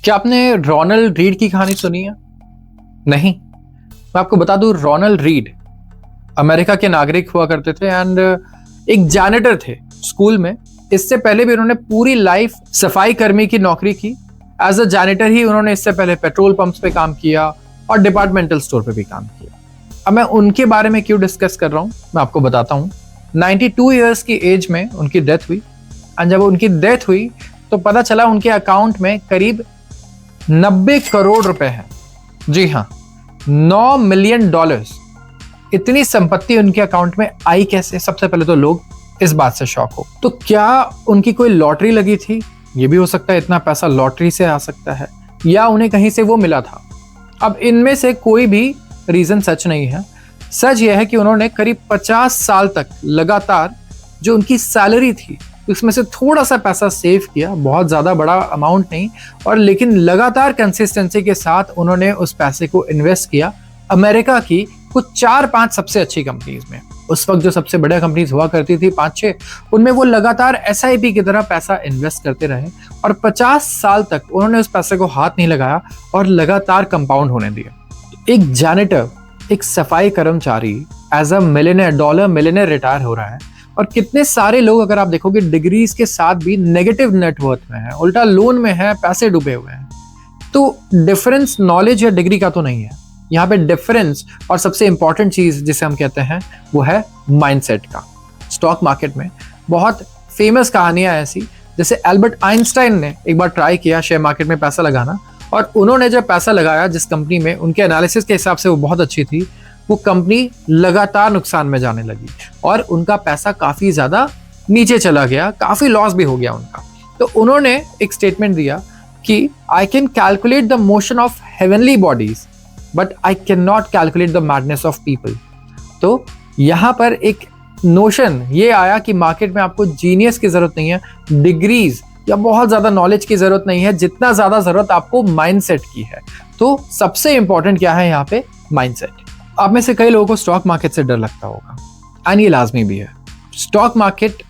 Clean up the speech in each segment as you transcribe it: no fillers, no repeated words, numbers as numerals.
क्या आपने Ronald read की कहानी सुनी है? नहीं। मैं आपको बता दूं, रोनाल्ड रीड अमेरिका के नागरिक हुआ करते थे एंड एक जैनिटर थे स्कूल में। इससे पहले भी उन्होंने पूरी लाइफ सफाई कर्मी की नौकरी की। एज अ जैनिटर ही उन्होंने इससे पहले पेट्रोल पंप्स पे काम किया और डिपार्टमेंटल स्टोर पे भी काम किया। अब मैं उनके बारे में क्यों डिस्कस कर रहा हूं, मैं आपको बताता हूं। 92 ईयर्स की एज में उनकी डेथ हुई एंड जब उनकी डेथ हुई तो पता चला उनके अकाउंट में करीब 90 करोड़ रुपए हैं। जी हाँ, $9 मिलियन। इतनी संपत्ति उनके अकाउंट में आई कैसे? सबसे पहले तो लोग इस बात से शॉक हो। तो क्या उनकी कोई लॉटरी लगी थी? ये भी हो सकता है, इतना पैसा लॉटरी से आ सकता है, या उन्हें कहीं से वो मिला था। अब इनमें से कोई भी रीजन सच नहीं है। सच यह है कि उन्होंने करीब 50 साल तक लगातार जो उनकी सैलरी थी उसमें से थोड़ा सा पैसा सेव किया, बहुत ज्यादा बड़ा अमाउंट नहीं, और लेकिन लगातार कंसिस्टेंसी के साथ उन्होंने उस पैसे को इन्वेस्ट किया अमेरिका की कुछ 4-5 सबसे अच्छी कंपनीज में। उस वक्त जो सबसे बड़ी कंपनीज हुआ करती थी 5-6, उनमें वो लगातार SIP की तरह पैसा इन्वेस्ट करते रहे और 50 साल तक उन्होंने उस पैसे को हाथ नहीं लगाया और लगातार कंपाउंड होने दिया। एक जैनिटर, एक सफाई कर्मचारी as a millionaire, dollar millionaire retire हो रहा है, और कितने सारे लोग अगर आप देखोगे डिग्रीज के साथ भी नेगेटिव नेटवर्थ में है, उल्टा लोन में है, पैसे डूबे हुए हैं। तो डिफरेंस नॉलेज या डिग्री का तो नहीं है यहाँ पे डिफरेंस, और सबसे इंपॉर्टेंट चीज जिसे हम कहते हैं वो है माइंडसेट का। स्टॉक मार्केट में बहुत फेमस कहानियां ऐसी, जैसे एल्बर्ट आइंस्टाइन ने एक बार ट्राई किया शेयर मार्केट में पैसा लगाना, और उन्होंने जब पैसा लगाया जिस कंपनी में, उनके एनालिसिस के हिसाब से वो बहुत अच्छी थी, वो कंपनी लगातार नुकसान में जाने लगी और उनका पैसा काफी ज्यादा नीचे चला गया, काफी लॉस भी हो गया उनका। तो उन्होंने एक स्टेटमेंट दिया कि I can calculate the motion of heavenly bodies but I can not calculate the madness of people. तो यहाँ पर एक नोशन ये आया कि मार्केट में आपको जीनियस की जरूरत नहीं है, डिग्रीज या बहुत ज्यादा नॉलेज की जरूरत नहीं है, जितना ज्यादा जरूरत आपको माइंडसेट की है। तो सबसे इंपॉर्टेंट क्या है यहाँ पे? माइंडसेट। आप में से कई लोगों को स्टॉक मार्केट से डर लगता होगा, एंड ये लाजमी भी है। स्टॉक मार्केट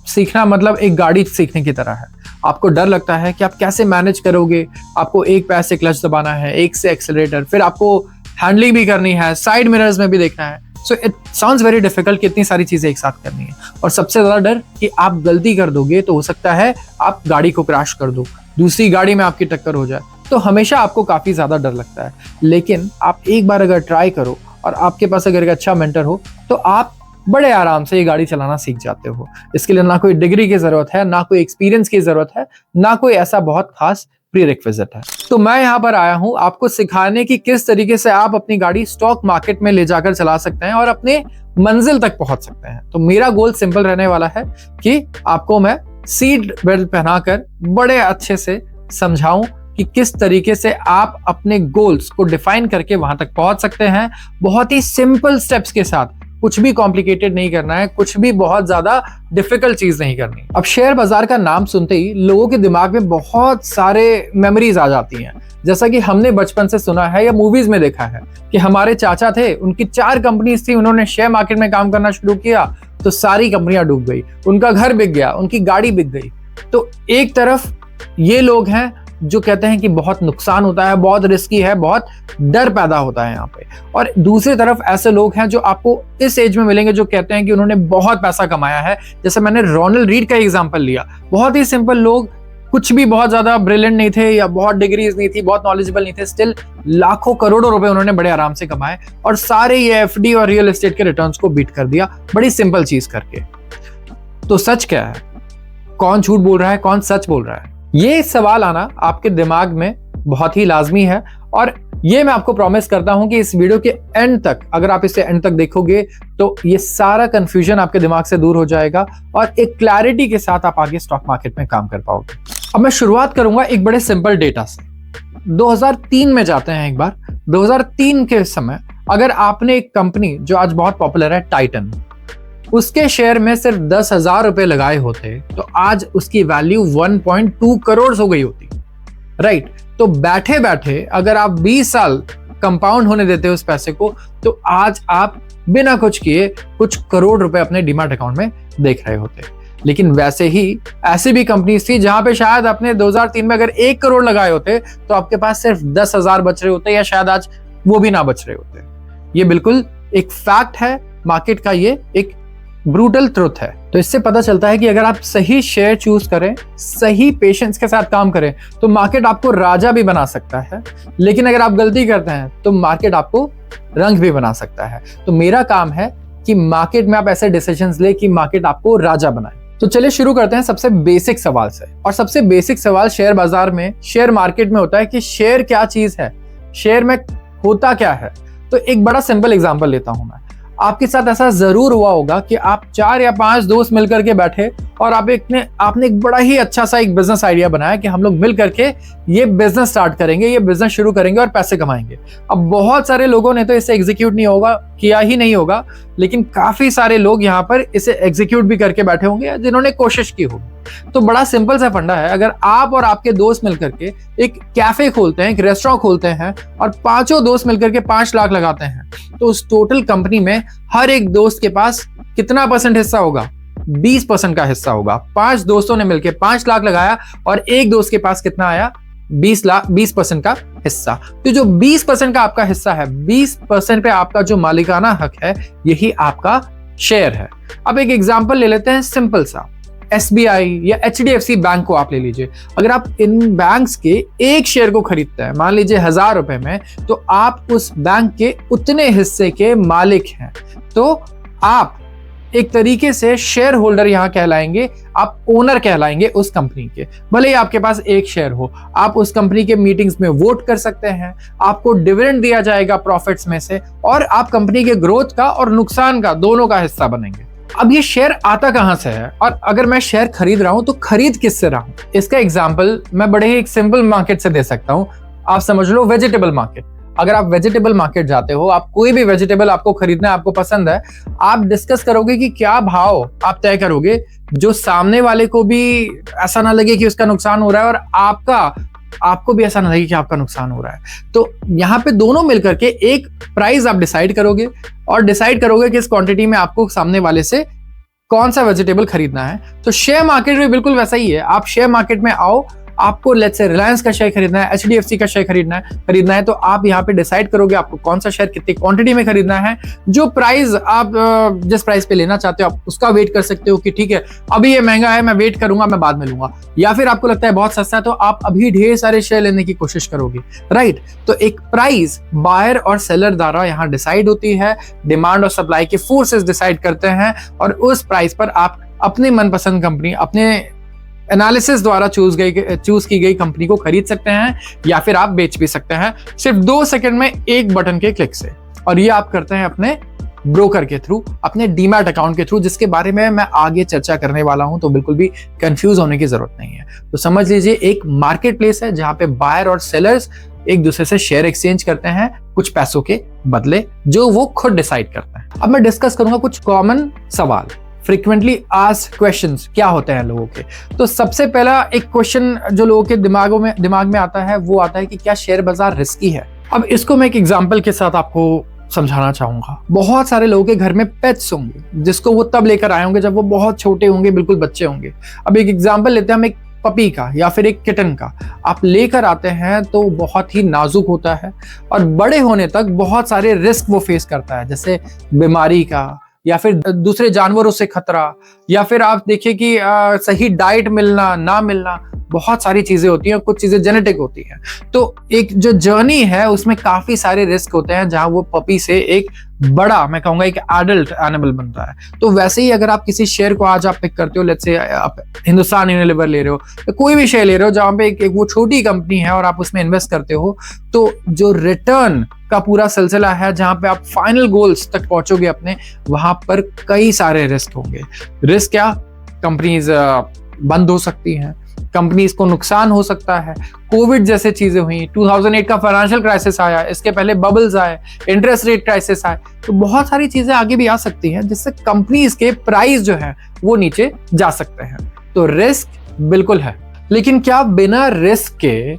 सीखना मतलब एक गाड़ी सीखने की तरह है। आपको डर लगता है कि आप कैसे मैनेज करोगे, आपको एक पैर से क्लच दबाना है, एक से एक्सेलरेटर, फिर आपको हैंडलिंग भी करनी है, साइड मिरर्स में भी देखना है। So it sounds very difficult कि इतनी सारी चीजें एक साथ करनी है। और सबसे ज्यादा डर कि आप गलती कर दोगे तो हो सकता है आप गाड़ी को क्रैश कर दो, दूसरी गाड़ी में आपकी टक्कर हो जाए। तो हमेशा आपको काफी ज्यादा डर लगता है, लेकिन आप एक बार अगर ट्राई करो और आपके पास अगर एक अच्छा मेंटर हो तो आप बड़े आराम से ये गाड़ी चलाना सीख जाते हो। इसके लिए ना कोई डिग्री की जरूरत है, ना कोई एक्सपीरियंस की जरूरत है, ना कोई ऐसा बहुत खास प्रीरिक्विजिट है। तो मैं यहाँ पर आया हूँ आपको सिखाने की किस तरीके से आप अपनी गाड़ी स्टॉक मार्केट में ले जाकर चला सकते हैं और अपने मंजिल तक पहुंच सकते हैं। तो मेरा गोल सिंपल रहने वाला है कि आपको मैं सीट बेल्ट पहनाकर बड़े अच्छे से समझाऊं कि किस तरीके से आप अपने गोल्स को डिफाइन करके वहां तक पहुंच सकते हैं, बहुत ही सिंपल स्टेप्स के साथ। कुछ भी कॉम्प्लिकेटेड नहीं करना है, कुछ भी बहुत ज्यादा डिफिकल्ट चीज नहीं करनी। अब शेयर बाजार का नाम सुनते ही लोगों के दिमाग में बहुत सारे मेमोरीज आ जाती हैं, जैसा कि हमने बचपन से सुना है या मूवीज में देखा है कि हमारे चाचा थे, उनकी 4 कंपनीज थी, उन्होंने शेयर मार्केट में काम करना शुरू किया तो सारी कंपनियां डूब गई, उनका घर बिक गया, उनकी गाड़ी बिक गई। तो एक तरफ ये लोग हैं जो कहते हैं कि बहुत नुकसान होता है, बहुत रिस्की है, बहुत डर पैदा होता है यहाँ पे, और दूसरी तरफ ऐसे लोग हैं जो आपको इस एज में मिलेंगे जो कहते हैं कि उन्होंने बहुत पैसा कमाया है। जैसे मैंने रोनाल्ड रीड का एग्जांपल लिया, बहुत ही सिंपल लोग, कुछ भी बहुत ज्यादा ब्रिलियंट नहीं थे या बहुत डिग्रीज नहीं थी, बहुत नॉलेजेबल नहीं थे, स्टिल लाखों करोड़ों रुपए उन्होंने बड़े आराम से कमाए और सारे ये FD और रियल एस्टेट के रिटर्न्स को बीट कर दिया बड़ी सिंपल चीज करके। तो सच क्या है? कौन झूठ बोल रहा है, कौन सच बोल रहा है? ये सवाल आना आपके दिमाग में बहुत ही लाजमी है, और ये मैं आपको प्रॉमिस करता हूं कि इस वीडियो के एंड तक, अगर आप इसे एंड तक देखोगे तो ये सारा कंफ्यूजन आपके दिमाग से दूर हो जाएगा और एक क्लैरिटी के साथ आप आगे स्टॉक मार्केट में काम कर पाओगे। अब मैं शुरुआत करूंगा एक बड़े सिंपल डेटा से। 2003 में जाते हैं एक बार। 2003 के समय अगर आपने एक कंपनी जो आज बहुत पॉपुलर है, टाइटन, उसके शेयर में सिर्फ 10,000 रुपए लगाए होते तो आज उसकी वैल्यू 1.2 करोड़ हो गई होती, राइट? तो बैठे बैठे अगर आप 20 साल कंपाउंड होने देते हो उस पैसे को, तो आज आप बिना कुछ किए कुछ करोड़ रुपए अपने डीमैट अकाउंट में देख रहे होते। लेकिन वैसे ही ऐसी भी कंपनीज थी जहां पे शायद आपने 2003 में अगर 1 करोड़ लगाए होते तो आपके पास सिर्फ 10,000 बच रहे होते, या शायद आज वो भी ना बच रहे होते। ये बिल्कुल एक फैक्ट है मार्केट का, ये एक ब्रूटल ट्रुथ है। तो इससे पता चलता है कि अगर आप सही शेयर चूज करें, सही पेशेंस के साथ काम करें, तो मार्केट आपको राजा भी बना सकता है। लेकिन अगर आप गलती करते हैं तो मार्केट आपको रंग भी बना सकता है। तो मेरा काम है कि मार्केट में आप ऐसे डिसीजंस ले कि मार्केट आपको राजा बनाए। तो चलिए शुरू करते हैं सबसे बेसिक सवाल से। और सबसे बेसिक सवाल शेयर बाजार में, शेयर मार्केट में होता है कि शेयर क्या चीज है, शेयर में होता क्या है। तो एक बड़ा सिंपल एग्जांपल लेता हूं मैं। आपके साथ ऐसा जरूर हुआ होगा कि आप 4 या 5 दोस्त मिलकर के बैठे और आपने एक बड़ा ही अच्छा सा एक बिजनेस आइडिया बनाया कि हम लोग मिल करके ये बिजनेस स्टार्ट करेंगे, ये बिजनेस शुरू करेंगे और पैसे कमाएंगे। अब बहुत सारे लोगों ने तो इसे एग्जीक्यूट किया ही नहीं होगा, लेकिन काफी सारे लोग यहाँ पर इसे एग्जीक्यूट भी करके बैठे होंगे जिन्होंने कोशिश की होगी। तो बड़ा सिंपल सा फंडा है, अगर आप और आपके दोस्त मिलकर के एक कैफे खोलते हैं, एक रेस्टोरेंट खोलते हैं और 5 दोस्त मिलकर के 5 लाख लगाते हैं, तो उस टोटल कंपनी में हर एक दोस्त के पास कितना % हिस्सा होगा? 20% का हिस्सा होगा। 5 दोस्तों ने मिलकर 5 लाख लगाया और एक दोस्त के पास कितना आया? 20% का हिस्सा। तो जो 20% का आपका हिस्सा है, 20% पे आपका जो मालिकाना हक है, यही आपका शेयर है। अब एक एग्जांपल ले लेते हैं सिंपल सा। SBI या HDFC बैंक को आप ले लीजिए। अगर आप इन बैंक्स के एक शेयर को खरीदते हैं, मान लीजिए 1000 रुपए में, तो आप उस बैंक के उतने हिस्से के मालिक हैं। तो आप एक तरीके से शेयर होल्डर यहां कहलाएंगे, आप ओनर कहलाएंगे उस कंपनी के। भले ही आपके पास एक शेयर हो, आप उस कंपनी के मीटिंग्स में वोट कर सकते हैं, आपको डिविडेंड दिया जाएगा प्रॉफिट्स में से, और आप कंपनी के ग्रोथ का और नुकसान का दोनों का हिस्सा बनेंगे। अब ये शेयर आता कहां से है, और अगर मैं शेयर खरीद रहा हूं तो खरीद किससे रहा हूं? इसका एग्जांपल मैं बड़े ही एक सिंपल मार्केट से दे सकता हूं। आप समझ लो वेजिटेबल मार्केट। अगर आप वेजिटेबल मार्केट जाते हो, आप कोई भी वेजिटेबल आपको खरीदना है, आपको पसंद है, आप डिस्कस करोगे कि क्या भाव आप तय करोगे, जो सामने वाले को भी ऐसा ना लगे कि उसका नुकसान हो रहा है और आपको भी ऐसा ना लगे कि आपका नुकसान हो रहा है। तो यहाँ पे दोनों मिलकर के एक प्राइस आप डिसाइड करोगे और डिसाइड करोगे कि इस क्वांटिटी में आपको सामने वाले से कौन सा वेजिटेबल खरीदना है। तो शेयर मार्केट में बिल्कुल वैसा ही है। आप शेयर मार्केट में आओ, आपको लेट्स से रिलायंस का शेयर खरीदना है, HDFC का शेयर खरीदना है, तो आप यहाँ पे डिसाइड करोगे आपको कौन सा शेयर कितनी क्वांटिटी में खरीदना है। जो प्राइस आप जिस प्राइस पे लेना चाहते हो, आप उसका वेट कर सकते हो कि ठीक है अभी ये महंगा है, मैं वेट करूंगा, मैं बाद में लूंगा। या फिर आपको लगता है बहुत सस्ता है, तो आप अभी ढेर सारे शेयर लेने की कोशिश करोगे, राइट। तो एक प्राइस बायर और सेलर द्वारा यहाँ डिसाइड होती है, डिमांड और सप्लाई के फोर्सेस डिसाइड करते हैं, और उस प्राइस पर आप अपनी मनपसंद कंपनी, अपने एनालिसिस द्वारा चूज की गई कंपनी को खरीद सकते हैं, या फिर आप बेच भी सकते हैं सिर्फ 2 सेकंड में एक बटन के क्लिक से। और ये आप करते हैं अपने ब्रोकर के थ्रू, अपने डीमैट अकाउंट के थ्रू, जिसके बारे में मैं आगे चर्चा करने वाला हूं, तो बिल्कुल भी कंफ्यूज होने की जरूरत नहीं है। तो समझ लीजिए एक मार्केट प्लेस है जहां पे बायर और सेलर्स एक दूसरे से शेयर एक्सचेंज करते हैं कुछ पैसों के बदले, जो वो खुद डिसाइड करते हैं। अब मैं डिस्कस करूंगा कुछ कॉमन सवाल, फ्रीक्वेंटली आस्क्ड क्वेश्चंस क्या होते हैं लोगों के। तो सबसे पहला एक क्वेश्चन जो लोगों के दिमाग में आता है, वो आता है कि क्या शेयर बाजार रिस्की है। अब इसको मैं एक एग्जांपल के साथ आपको समझाना चाहूंगा। बहुत सारे लोगों के घर में पेट्स होंगे जिसको वो तब लेकर आए होंगे जब वो बहुत छोटे होंगे, बिल्कुल बच्चे होंगे। अब एक एग्जांपल लेते हैं हम एक पपी का या फिर एक किटन का। आप लेकर आते हैं तो बहुत ही नाजुक होता है और बड़े होने तक बहुत सारे रिस्क वो फेस करता है, जैसे बीमारी का, या फिर दूसरे जानवरों से खतरा, या फिर आप देखिए कि सही डाइट मिलना ना मिलना, बहुत सारी चीजें होती हैं, कुछ चीजें जेनेटिक होती हैं। तो एक जो जर्नी है उसमें काफी सारे रिस्क होते हैं, जहां वो पपी से एक बड़ा, मैं कहूंगा एक एडल्ट एनिमल बनता है। तो वैसे ही अगर आप किसी शेयर को आज आप पिक करते हो, लेट्स से आप हिंदुस्तान यूनिलीवर ले रहे हो, तो कोई भी शेयर ले रहे हो जहां पे एक वो छोटी कंपनी है और आप उसमें इन्वेस्ट करते हो, तो जो रिटर्न का पूरा सिलसिला है, जहां पे आप फाइनल गोल्स तक पहुंचोगे अपने, वहां पर कई सारे रिस्क होंगे। रिस्क क्या? कंपनीज बंद हो सकती हैं, कंपनीज को नुकसान हो सकता है, कोविड जैसे चीजें हुई, 2008 का फाइनेंशियल क्राइसिस आया, इसके पहले बबल्स आए, इंटरेस्ट रेट क्राइसिस आए, तो बहुत सारी चीजें आगे भी आ सकती हैं जिससे कंपनीज के प्राइस जो है वो नीचे जा सकते हैं। तो रिस्क बिल्कुल है, लेकिन क्या बिना रिस्क के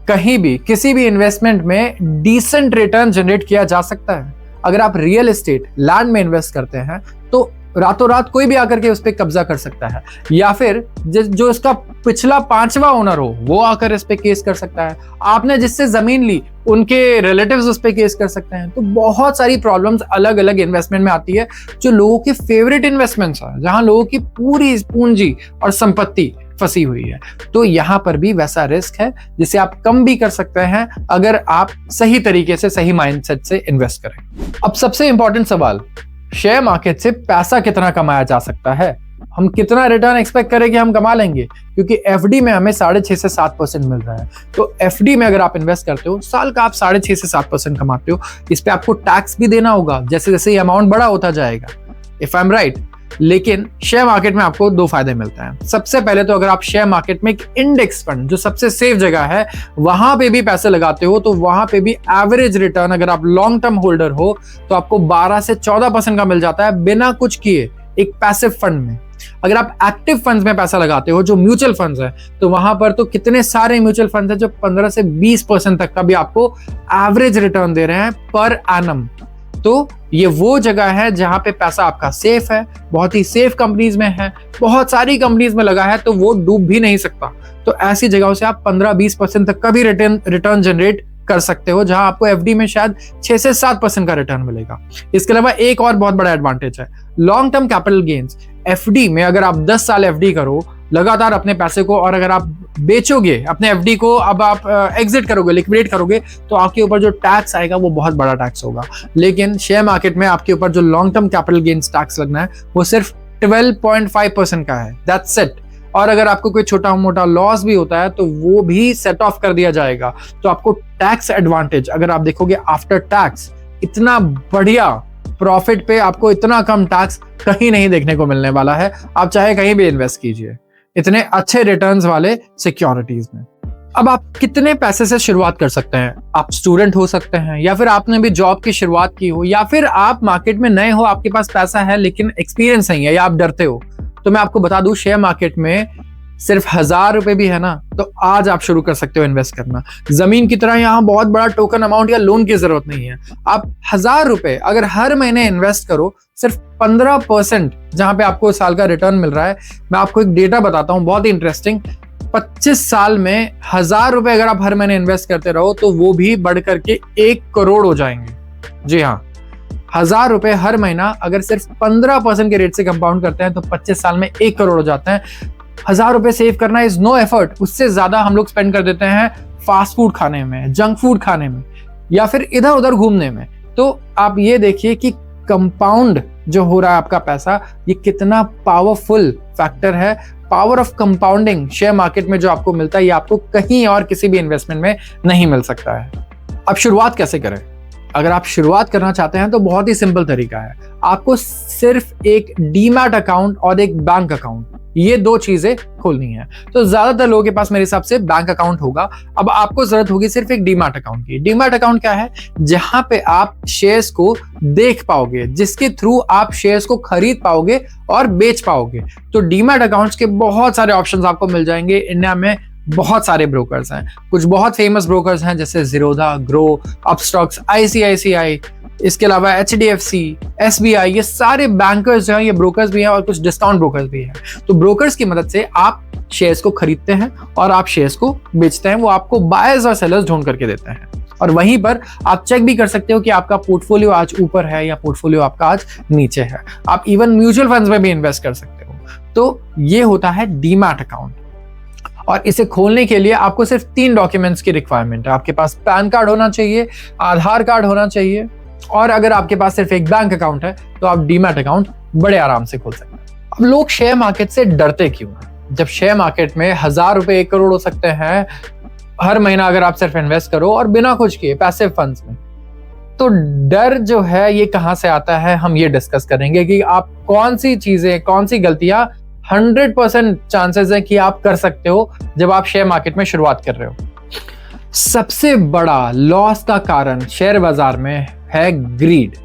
कहीं भी किसी भी इन्वेस्टमेंट में डिसेंट रिटर्न जनरेट किया जा सकता है? अगर आप रियल एस्टेट, लैंड में इन्वेस्ट करते हैं, तो रातों रात कोई भी आकर के उस पर कब्जा कर सकता है, या फिर जो इसका पिछला 5वां ओनर हो वो आकर इस पे केस कर सकता है। आपने जिससे जमीन ली उनके रिलेटिव्स उस पे केस कर सकते हैं। तो बहुत सारी प्रॉब्लम्स अलग अलग इन्वेस्टमेंट में आती है, जो लोगों के फेवरेट इन्वेस्टमेंट्स है, जहां लोगों की पूरी पूंजी और संपत्ति फंसी हुई है। तो यहां पर भी वैसा रिस्क है जिसे आप कम भी कर सकते हैं अगर आप सही तरीके से, सही माइंडसेट से इन्वेस्ट करें। अब सबसे इंपॉर्टेंट सवाल, शेयर मार्केट से पैसा कितना कमाया जा सकता है? हम कितना रिटर्न एक्सपेक्ट करें कि हम कमा लेंगे? क्योंकि एफडी में हमें 6.5 से 7% मिल रहा है। तो एफडी में अगर आप इन्वेस्ट करते हो, साल का आप 6.5 से 7% कमाते हो। इस पे आपको टैक्स भी देना होगा जैसे जैसे ये अमाउंट बड़ा होता जाएगा, इफ आई एम राइट। लेकिन शेयर मार्केट में आपको 2 फायदे मिलते हैं। सबसे पहले तो अगर आप शेयर मार्केट में एक इंडेक्स फंड, जो सबसे सेफ जगह है, वहां पे भी पैसे लगाते हो, तो वहां पे भी एवरेज रिटर्न, अगर आप लॉन्ग टर्म होल्डर हो, तो आपको 12 से 14% का मिल जाता है बिना कुछ किए, एक पैसिव फंड में। अगर आप एक्टिव फंड्स में पैसा लगाते हो, जो म्यूचुअल फंड्स है, तो वहां पर तो कितने सारे म्यूचुअल फंड्स हैं जो 15 से 20% तक का भी आपको एवरेज रिटर्न दे रहे हैं पर एनम। तो ये वो जगह है जहां पे पैसा आपका सेफ है, बहुत ही सेफ कंपनीज में है, बहुत सारी कंपनीज में लगा है, तो वो डूब भी नहीं सकता। तो ऐसी जगहों से आप 15-20% तक का भी रिटर्न जनरेट कर सकते हो, जहां आपको एफडी में शायद 6 से 7% का रिटर्न मिलेगा। इसके अलावा एक और बहुत बड़ा एडवांटेज है, long term capital gains. FD में अगर आप 10 साल एफडी करो लगातार अपने पैसे को, और अगर आप बेचोगे अपने एफडी को, अब आप एग्जिट करोगे, लिक्विडेट करोगे, तो आपके ऊपर जो टैक्स आएगा वो बहुत बड़ा टैक्स होगा। लेकिन शेयर मार्केट में आपके ऊपर जो long term capital gains tax लगना है वो सिर्फ 12.5% का है, दैट्स इट। और अगर आपको कोई छोटा मोटा लॉस भी होता है तो वो भी सेट ऑफ कर दिया जाएगा। तो आपको टैक्स एडवांटेज, अगर आप देखोगे आफ्टर टैक्स, इतना बढ़िया प्रॉफिट पे आपको इतना कम टैक्स कहीं नहीं देखने को मिलने वाला है। आप चाहे कहीं भी इन्वेस्ट कीजिए इतने अच्छे रिटर्न्स वाले सिक्योरिटीज में। अब आप कितने पैसे से शुरुआत कर सकते हैं? आप स्टूडेंट हो सकते हैं, या फिर आपने भी जॉब की शुरुआत की हो, या फिर आप मार्केट में नए हो, आपके पास पैसा है लेकिन एक्सपीरियंस नहीं है, या आप डरते हो। तो मैं आपको बता दूं, शेयर मार्केट में सिर्फ 1000 रुपए भी है ना, तो आज आप शुरू कर सकते हो इन्वेस्ट करना। जमीन की तरह यहाँ बहुत बड़ा टोकन अमाउंट या लोन की जरूरत नहीं है। आप 1000 रुपए अगर हर महीने इन्वेस्ट करो, सिर्फ 15% जहां पे आपको साल का रिटर्न मिल रहा है। मैं आपको एक डेटा बताता हूं बहुत ही इंटरेस्टिंग। 25 साल में 1000 रुपए अगर आप हर महीने इन्वेस्ट करते रहो तो वो भी बढ़ करके 1 करोड़ हो जाएंगे। जी हाँ, 1000 रुपए हर महीना अगर सिर्फ 15% के रेट से कंपाउंड करते हैं तो 25 साल में 1 करोड़ हो जाते हैं। 1000 रुपए सेव करना इज नो एफर्ट। उससे ज्यादा हम लोग स्पेंड कर देते हैं फास्ट फूड खाने में, जंक फूड खाने में, या फिर इधर उधर घूमने में। तो आप ये देखिए कि कंपाउंड जो हो रहा है आपका पैसा, ये कितना पावरफुल फैक्टर है। Power of compounding share market में जो आपको मिलता है, ये आपको कहीं और किसी भी इन्वेस्टमेंट में नहीं मिल सकता है। अब शुरुआत कैसे करें? अगर आप शुरुआत करना चाहते हैं तो बहुत ही सिंपल तरीका है। आपको सिर्फ एक डीमैट अकाउंट और एक बैंक अकाउंट, ये 2 चीजें खोलनी है। तो ज्यादातर लोगों के पास मेरे हिसाब से बैंक अकाउंट होगा। अब आपको जरूरत होगी सिर्फ एक डीमैट अकाउंट की। डीमैट अकाउंट क्या है? जहां पे आप शेयर्स को देख पाओगे, जिसके थ्रू आप शेयर्स को खरीद पाओगे और बेच पाओगे। तो डीमैट अकाउंट्स के बहुत सारे ऑप्शंस आपको मिल जाएंगे। इंडिया में बहुत सारे ब्रोकर्स हैं, कुछ बहुत फेमस ब्रोकर्स हैं जैसे जीरोधा, ग्रो, अपस्टॉक्स, ICICI, इसके अलावा HDFC, SBI, ये सारे बैंकर्स जो हैं ये ब्रोकर्स भी हैं, और कुछ डिस्काउंट ब्रोकर्स भी हैं। तो ब्रोकर्स की मदद से आप शेयर्स को खरीदते हैं और आप शेयर्स को बेचते हैं। वो आपको बायर्स और सेलर्स ढूंढ करके देते हैं, और वहीं पर आप चेक भी कर सकते हो कि आपका पोर्टफोलियो आज ऊपर है या पोर्टफोलियो आपका आज नीचे है। आप इवन म्यूचुअल फंड्स में भी इन्वेस्ट कर सकते हो। तो ये होता है डीमैट अकाउंट। और इसे खोलने के लिए आपको सिर्फ 3 डॉक्यूमेंट्स की रिक्वायरमेंट है। आपके पास पैन कार्ड होना चाहिए, आधार कार्ड होना चाहिए, और अगर आपके पास सिर्फ एक बैंक अकाउंट है तो आप डीमैट अकाउंट बड़े आराम से खोल सकते हैं। अब लोग शेयर मार्केट से डरते क्यों हैं? जब शेयर मार्केट में 1000 रुपए 1 करोड़ हो सकते हैं हर महीना अगर आप सिर्फ इन्वेस्ट करो और बिना कुछ किए पैसिव फंड्स में, तो डर जो है ये कहां से आता है, हम ये डिस्कस करेंगे कि आप कौन सी चीजें, कौन सी गलतियां 100% चांसेस है कि आप कर सकते हो जब आप शेयर मार्केट में शुरुआत कर रहे हो। सबसे बड़ा लॉस का कारण शेयर बाजार में है ग्रीड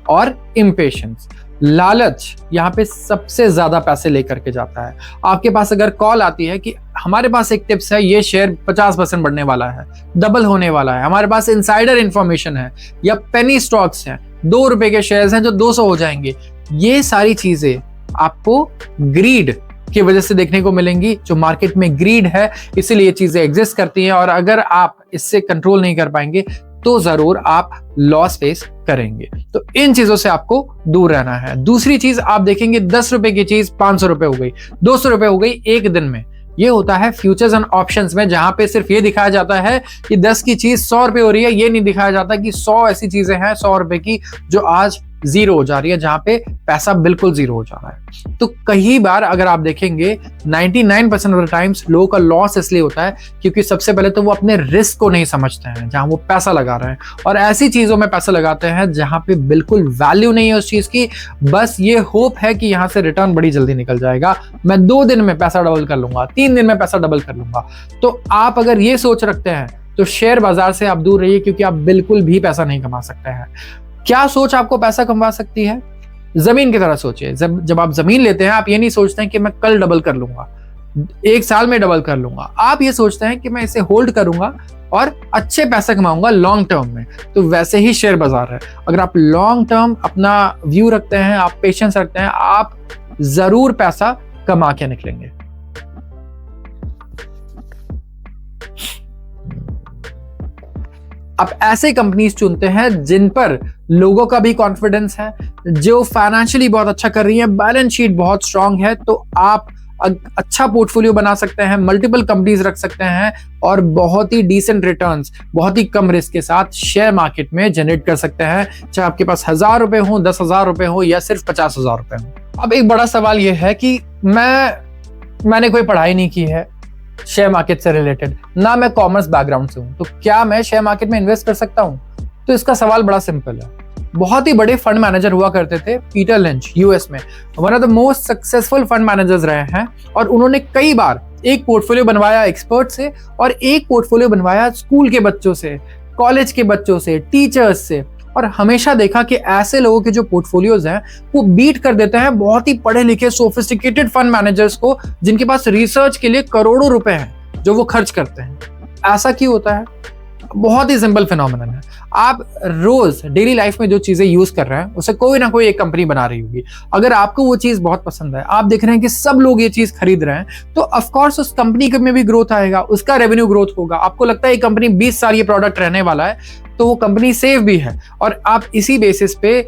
और इम्पेशंस। लालच यहाँ पे सबसे ज्यादा पैसे लेकर के जाता है। आपके पास अगर कॉल आती है कि हमारे पास एक टिप्स है, ये शेयर 50% बढ़ने वाला है, डबल होने वाला है, हमारे पास इनसाइडर इंफॉर्मेशन है, या पेनी स्टॉक्स हैं, 2 रुपए के शेयर्स हैं जो 200 हो जाएंगे, ये सारी चीजें आपको ग्रीड की वजह से देखने को मिलेंगी। जो मार्केट में ग्रीड है, इसीलिए ये चीजें एग्जिस्ट करती हैं, और अगर आप इससे कंट्रोल नहीं कर पाएंगे तो जरूर आप लॉस फेस करेंगे। तो इन चीजों से आपको दूर रहना है। दूसरी चीज आप देखेंगे, 10 रुपए की चीज 500 रुपए हो गई, 200 रुपए हो गई एक दिन में। ये होता है फ्यूचर्स एंड ऑप्शंस में, जहां पे सिर्फ ये दिखाया जाता है कि 10 की चीज 100 रुपए हो रही है। ये नहीं दिखाया जाता कि 100 ऐसी चीजें हैं 100 रुपए की जो आज जीरो हो जा रही है, जहां पे पैसा बिल्कुल जीरो हो जा रहा है। तो कई बार अगर आप देखेंगे 99% ऑफ द टाइम्स लोगों का लॉस इसलिए होता है क्योंकि सबसे पहले तो वो अपने रिस्क को नहीं समझते हैं, जहां वो पैसा लगा रहे हैं, और ऐसी चीजों में पैसा लगाते हैं जहां पे बिल्कुल वैल्यू नहीं है उस चीज की। बस ये होप है कि यहां से रिटर्न बड़ी जल्दी निकल जाएगा, मैं 2 दिन में पैसा डबल कर लूंगा, 3 दिन में पैसा डबल कर लूंगा। तो आप अगर ये सोच रखते हैं तो शेयर बाजार से आप दूर रहिए, क्योंकि आप बिल्कुल भी पैसा नहीं कमा सकते हैं। क्या सोच आपको पैसा कमा सकती है? जमीन की तरह सोचिए। जब आप जमीन लेते हैं, आप ये नहीं सोचते हैं कि मैं कल डबल कर लूंगा, 1 साल में डबल कर लूंगा। आप ये सोचते हैं कि मैं इसे होल्ड करूंगा और अच्छे पैसे कमाऊंगा लॉन्ग टर्म में। तो वैसे ही शेयर बाजार है, अगर आप लॉन्ग टर्म अपना व्यू रखते हैं, आप पेशेंस रखते हैं, आप जरूर पैसा कमा के निकलेंगे। आप ऐसे कंपनीज चुनते हैं जिन पर लोगों का भी कॉन्फिडेंस है, जो फाइनेंशियली बहुत अच्छा कर रही है, बैलेंस शीट बहुत स्ट्रांग है, तो आप अच्छा पोर्टफोलियो बना सकते हैं, मल्टीपल कंपनीज रख सकते हैं और बहुत ही डिसेंट रिटर्न्स, बहुत ही कम रिस्क के साथ शेयर मार्केट में जनरेट कर सकते हैं, चाहे आपके पास 1000 रुपए हो, 10,000 रुपए हो या सिर्फ 50,000 रुपए हो। अब एक बड़ा सवाल यह है कि मैंने कोई पढ़ाई नहीं की है शेयर मार्केट से रिलेटेड, ना मैं कॉमर्स बैकग्राउंड से हूं, तो क्या मैं शेयर मार्केट में इन्वेस्ट कर सकता हूं? तो इसका सवाल बड़ा सिंपल है। बहुत ही बड़े फंड मैनेजर हुआ करते थे पीटर लिंच, यूएस में one of the most successful fund managers रहे हैं, और उन्होंने कई बार एक पोर्टफोलियो बनवाया एक्सपर्ट से और एक पोर्टफोलियो बनवाया स्कूल के बच्चों से, कॉलेज के बच्चों से, टीचर्स से, और हमेशा देखा कि ऐसे लोगों के जो पोर्टफोलियोज हैं वो बीट कर देते हैं बहुत ही पढ़े लिखे सोफिस्टिकेटेड फंड मैनेजर्स को, जिनके पास रिसर्च के लिए करोड़ों रुपए हैं जो वो खर्च करते हैं। ऐसा क्यों होता है? बहुत ही सिंपल फिनोमेनन है। आप रोज डेली लाइफ में जो चीजें यूज कर रहे हैं उसे कोई ना कोई एक कंपनी बना रही होगी। अगर आपको वो चीज बहुत पसंद है, आप देख रहे हैं कि सब लोग ये चीज खरीद रहे हैं, तो ऑफ कोर्स उस कंपनी में भी ग्रोथ आएगा, उसका रेवेन्यू ग्रोथ होगा। आपको लगता है ये कंपनी 20 साल ये प्रोडक्ट रहने वाला है, तो वो कंपनी सेफ भी है, और आप इसी बेसिस पे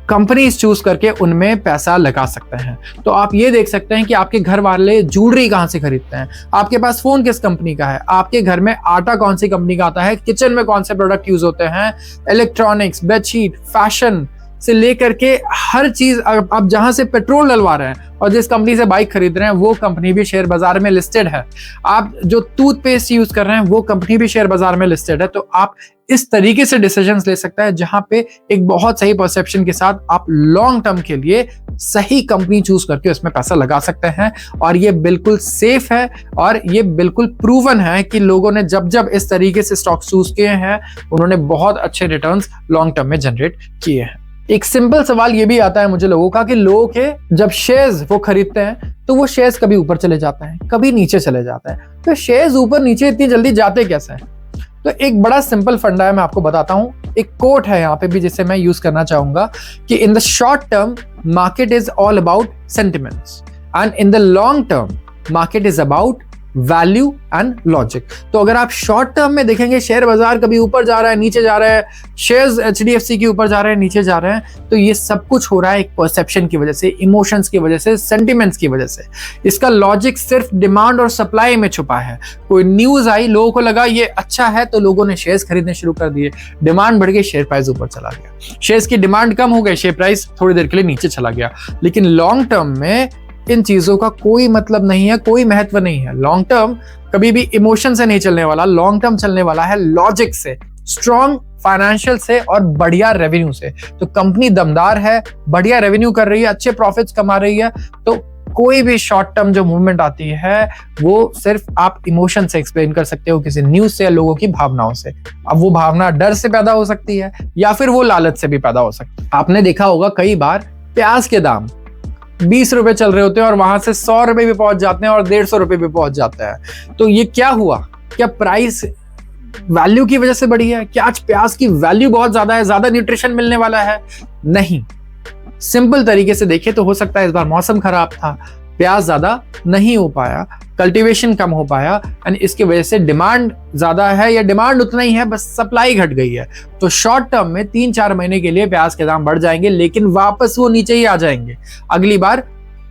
कंपनीज चूज करके उनमें पैसा लगा सकते हैं। तो आप ये देख सकते हैं कि आपके घर वाले ज्वेलरी कहां से खरीदते हैं, आपके पास फोन किस कंपनी का है, आपके घर में आटा कौन सी कंपनी का आता है, किचन में कौन से प्रोडक्ट यूज होते हैं, इलेक्ट्रॉनिक्स, बेडशीट, फैशन से लेकर के हर चीज। आप जहां से पेट्रोल डलवा रहे हैं और जिस कंपनी से बाइक खरीद रहे हैं वो कंपनी भी शेयर बाजार में लिस्टेड है। आप जो टूथपेस्ट यूज कर रहे हैं वो कंपनी भी शेयर बाजार में लिस्टेड है। तो आप इस तरीके से डिसीजंस ले सकते हैं जहां पे एक बहुत सही परसेप्शन के साथ आप लॉन्ग टर्म के लिए सही कंपनी चूज करके उसमें पैसा लगा सकते हैं, और ये बिल्कुल सेफ है और ये बिल्कुल प्रूवन है कि लोगों ने जब जब इस तरीके से स्टॉक चूज किए हैं उन्होंने बहुत अच्छे रिटर्न्स लॉन्ग टर्म में जनरेट किए हैं। एक सिंपल सवाल ये भी आता है मुझे लोगों का कि लोग के जब शेयर्स वो खरीदते हैं तो वो शेयर्स कभी ऊपर चले जाते हैं, कभी नीचे चले जाते हैं, तो शेयर्स ऊपर नीचे इतनी जल्दी जाते कैसे हैं? तो एक बड़ा सिंपल फंडा है, मैं आपको बताता हूं। एक कोट है यहाँ पे भी जिसे मैं यूज करना चाहूंगा कि in the short term market is all about sentiments and in the long term market is about value and logic. तो अगर आप शॉर्ट टर्म में देखेंगे शेयर बाजार कभी ऊपर जा रहा है, नीचे जा रहा है, शेयर्स एचडीएफसी के ऊपर जा रहे हैं, नीचे जा रहे हैं, तो ये सब कुछ हो रहा है एक परसेप्शन की वजह से, इमोशंस की वजह से, सेंटिमेंट्स की वजह से। इसका लॉजिक सिर्फ डिमांड और सप्लाई में छुपा है। कोई न्यूज आई, लोगों को लगा ये अच्छा है तो लोगों ने शेयर्स खरीदने शुरू कर दिए, डिमांड बढ़ गई, शेयर प्राइस ऊपर चला गया। शेयर्स की डिमांड कम हो गई, शेयर प्राइस थोड़ी देर के लिए नीचे चला गया। लेकिन लॉन्ग टर्म में इन चीजों का कोई मतलब नहीं है, कोई महत्व नहीं है। लॉन्ग टर्म कभी भी इमोशन से नहीं चलने वाला, लॉन्ग टर्म चलने वाला है लॉजिक से, स्ट्रॉन्ग फाइनेंशियल से और बढ़िया रेवेन्यू से। तो कंपनी दमदार है, बढ़िया रेवेन्यू कर रही है, अच्छे प्रॉफिट्स कमा रही है, तो कोई भी शॉर्ट टर्म जो मूवमेंट आती है वो सिर्फ आप इमोशन से एक्सप्लेन कर सकते हो, किसी न्यूज से या लोगों की भावनाओं से। अब वो भावना डर से पैदा हो सकती है या फिर वो लालच से भी पैदा हो सकती है। आपने देखा होगा कई बार प्याज के दाम 20 रुपए चल रहे होते हैं और वहां से 100 रुपए भी पहुंच जाते हैं और 150 रुपए भी पहुंच जाता है। तो ये क्या हुआ? क्या प्राइस वैल्यू की वजह से बढ़ी है? क्या आज प्याज की वैल्यू बहुत ज्यादा है, ज्यादा न्यूट्रिशन मिलने वाला है? नहीं, सिंपल तरीके से देखें तो हो सकता है इस बार मौसम खराब था, प्याज ज्यादा नहीं हो पाया, कल्टीवेशन कम हो पाया एंड इसकी वजह से डिमांड ज्यादा है या डिमांड उतना ही है, बस सप्लाई घट गई है। तो शॉर्ट टर्म में 3-4 महीने के लिए प्याज के दाम बढ़ जाएंगे, लेकिन वापस वो नीचे ही आ जाएंगे। अगली बार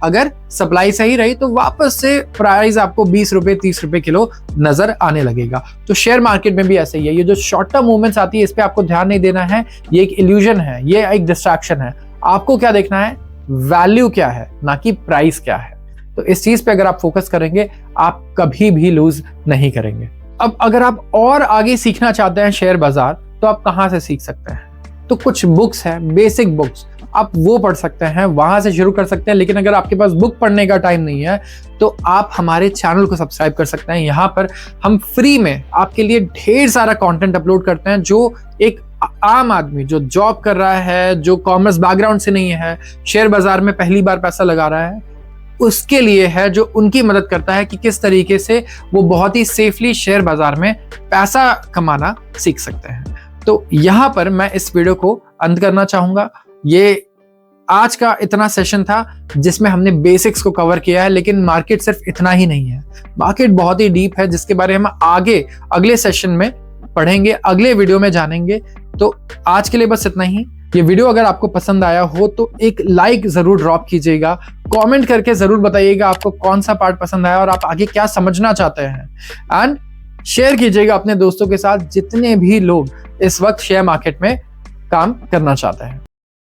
अगर सप्लाई सही रही तो वापस से प्राइस आपको 20 रुपए 30 रुपए किलो नजर आने लगेगा। तो शेयर मार्केट में भी ऐसे ही है, ये जो शॉर्ट टर्म मूवमेंट्स आती है इस पे आपको ध्यान नहीं देना है, ये एक इल्यूजन है, ये एक डिस्ट्रैक्शन है। आपको क्या देखना है, वैल्यू क्या है, ना कि प्राइस क्या है। तो इस चीज पे अगर आप फोकस करेंगे आप कभी भी लूज नहीं करेंगे। अब अगर आप और आगे सीखना चाहते हैं शेयर बाजार, तो आप कहां से सीख सकते हैं? तो कुछ बुक्स हैं, बेसिक बुक्स, आप वो पढ़ सकते हैं, वहां से शुरू कर सकते हैं। लेकिन अगर आपके पास बुक पढ़ने का टाइम नहीं है तो आप हमारे चैनल को सब्सक्राइब कर सकते हैं। यहाँ पर हम फ्री में आपके लिए ढेर सारा कंटेंट अपलोड करते हैं, जो एक आम आदमी जो जॉब कर रहा है, जो कॉमर्स बैकग्राउंड से नहीं है, शेयर बाजार में पहली बार पैसा लगा रहा है, उसके लिए है, जो उनकी मदद करता है कि किस तरीके से वो बहुत ही सेफली शेयर बाजार में पैसा कमाना सीख सकते हैं। तो यहाँ पर मैं इस वीडियो को अंत करना चाहूंगा। ये आज का इतना सेशन था जिसमें हमने बेसिक्स को कवर किया है, लेकिन मार्केट सिर्फ इतना ही नहीं है, मार्केट बहुत ही डीप है, जिसके बारे में हम आगे अगले सेशन में पढ़ेंगे, अगले वीडियो में जानेंगे। तो आज के लिए बस इतना ही। ये वीडियो अगर आपको पसंद आया हो तो एक लाइक जरूर ड्रॉप कीजिएगा, कमेंट करके जरूर बताइएगा आपको कौन सा पार्ट पसंद आया और आप आगे क्या समझना चाहते हैं, एंड शेयर कीजिएगा अपने दोस्तों के साथ जितने भी लोग इस वक्त शेयर मार्केट में काम करना चाहते हैं।